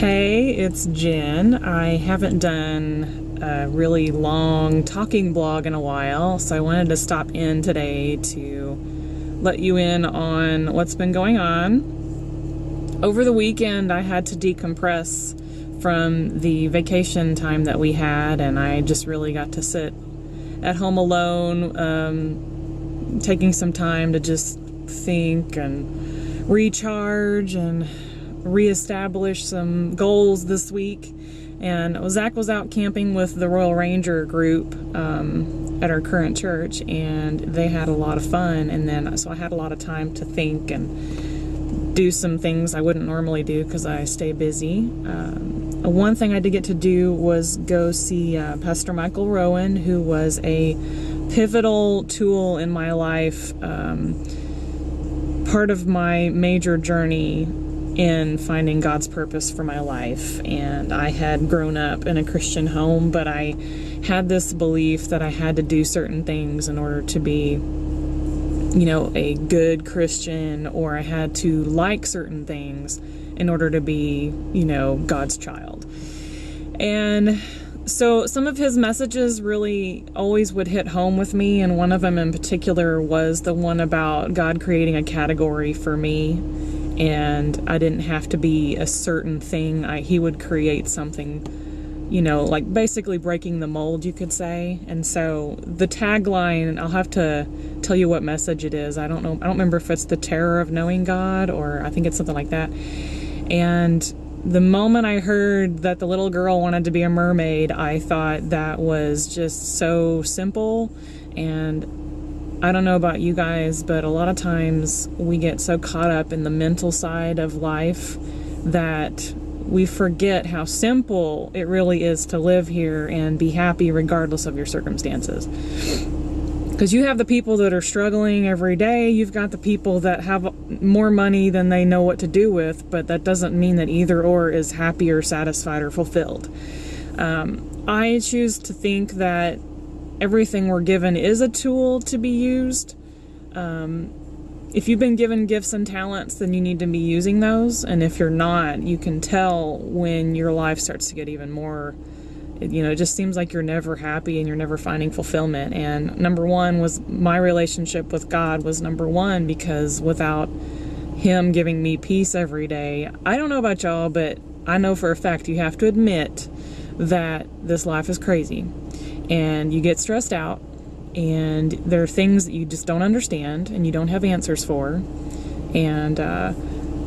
Hey, it's Jen. I haven't done a really long talking blog in a while, so I wanted to stop in today to let you in on what's been going on. Over the weekend, I had to decompress from the vacation time that we had, and I just really got to sit at home alone, taking some time to just think and recharge and reestablish some goals this week. And Zach was out camping with the Royal Ranger group at our current church, and they had a lot of fun. And then so I had a lot of time to think and do some things I wouldn't normally do because I stay busy. One thing I did get to do was go see Pastor Michael Rowan, who was a pivotal tool in my life, part of my major journey in finding God's purpose for my life. And I had grown up in a Christian home, but I had this belief that I had to do certain things in order to be, a good Christian, or I had to like certain things in order to be, God's child. And so some of his messages really always would hit home with me, and one of them in particular was the one about God creating a category for me. And I didn't have to be a certain thing. He would create something, like basically breaking the mold, you could say. And so the tagline, I'll have to tell you what message it is. I don't know. I don't remember if it's the terror of knowing God, or I think it's something like that. And the moment I heard that the little girl wanted to be a mermaid, I thought that was just so simple. And I don't know about you guys, but a lot of times we get so caught up in the mental side of life that we forget how simple it really is to live here and be happy regardless of your circumstances. Because you have the people that are struggling every day, you've got the people that have more money than they know what to do with, but that doesn't mean that either or is happy or satisfied or fulfilled. I choose to think that everything we're given is a tool to be used. If you've been given gifts and talents, then you need to be using those. And if you're not, you can tell when your life starts to get even more, it just seems like you're never happy and you're never finding fulfillment. And number one was my relationship with God was number one, because without Him giving me peace every day, I don't know about y'all, but I know for a fact you have to admit that this life is crazy. And you get stressed out, and there are things that you just don't understand and you don't have answers for. And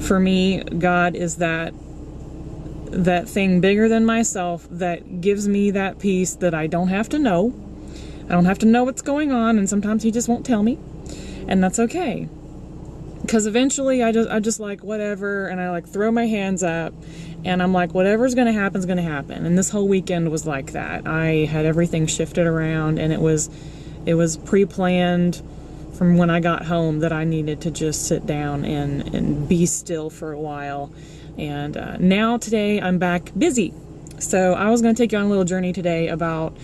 for me, God is that thing bigger than myself that gives me that peace that I don't have to know. I don't have to know what's going on, and sometimes He just won't tell me, and that's okay. Because eventually I just like whatever, and I like throw my hands up, and I'm like, whatever's going to happen is going to happen. And this whole weekend was like that. I had everything shifted around, and it was pre-planned from when I got home that I needed to just sit down and be still for a while. And now today I'm back busy. So I was going to take you on a little journey today about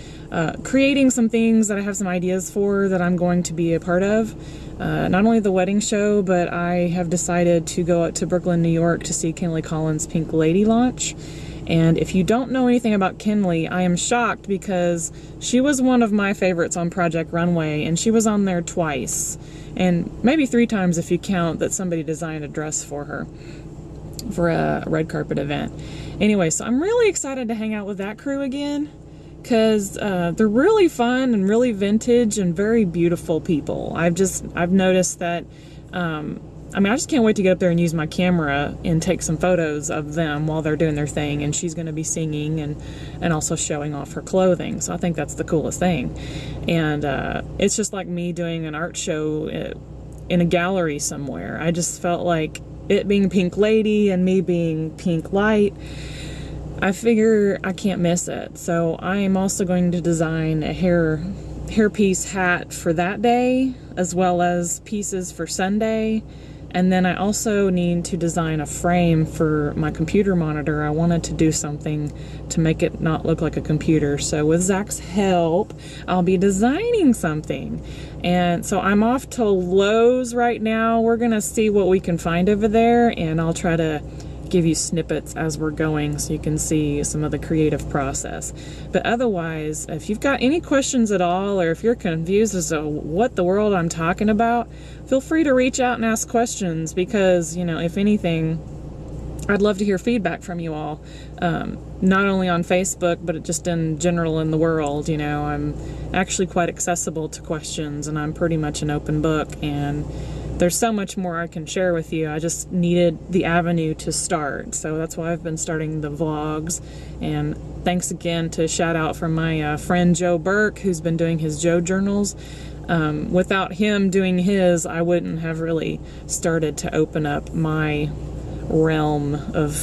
creating some things that I have some ideas for that I'm going to be a part of. Not only the wedding show, but I have decided to go out to Brooklyn, New York to see Kinley Collins' Pink Lady launch. And if you don't know anything about Kinley, I am shocked because she was one of my favorites on Project Runway, and she was on there twice, and maybe 3 times if you count that somebody designed a dress for her for a red carpet event. Anyway, so I'm really excited to hang out with that crew again, because they're really fun and really vintage and very beautiful people. I've noticed that, I just can't wait to get up there and use my camera and take some photos of them while they're doing their thing. And she's going to be singing and also showing off her clothing. So I think that's the coolest thing. And it's just like me doing an art show in a gallery somewhere. I just felt like it being Pink Lady and me being Pink Light, I figure I can't miss it. So I am also going to design a hairpiece hat for that day, as well as pieces for Sunday. And then I also need to design a frame for my computer monitor. I wanted to do something to make it not look like a computer. So with Zach's help, I'll be designing something. And so I'm off to Lowe's right now. We're gonna see what we can find over there, and I'll try to give you snippets as we're going so you can see some of the creative process. But otherwise, if you've got any questions at all, or if you're confused as to what the world I'm talking about, feel free to reach out and ask questions, because, you know, if anything, I'd love to hear feedback from you all, not only on Facebook, but just in general in the world. You know, I'm actually quite accessible to questions, and I'm pretty much an open book, and there's so much more I can share with you. I just needed the avenue to start, so that's why I've been starting the vlogs. And thanks again to shout out from my friend Joe Burke, who's been doing his Joe journals. Without him doing his, I wouldn't have really started to open up my realm of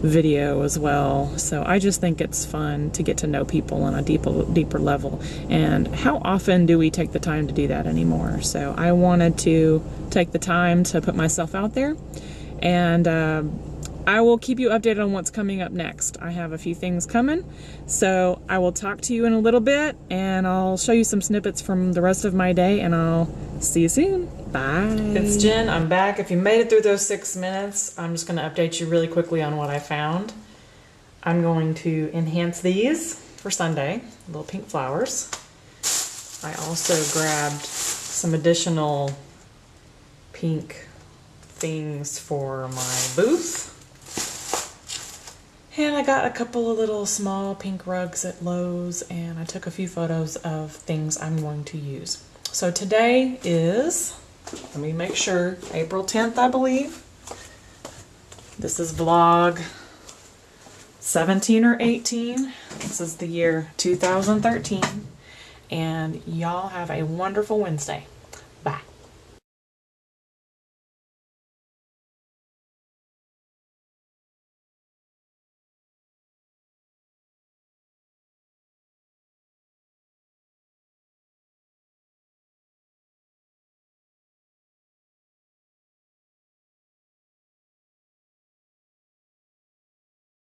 video as well. So I just think it's fun to get to know people on a deeper level, and how often do we take the time to do that anymore? So I wanted to take the time to put myself out there, and I will keep you updated on what's coming up next. I have a few things coming, so I will talk to you in a little bit, and I'll show you some snippets from the rest of my day, and I'll see you soon. Bye. It's Jen. I'm back. If you made it through those 6 minutes, I'm just going to update you really quickly on what I found. I'm going to enhance these for Sunday, little pink flowers. I also grabbed some additional pink things for my booth. And I got a couple of little small pink rugs at Lowe's, and I took a few photos of things I'm going to use. So today is, let me make sure, April 10th, I believe. This is vlog 17 or 18. This is the year 2013. And y'all have a wonderful Wednesday.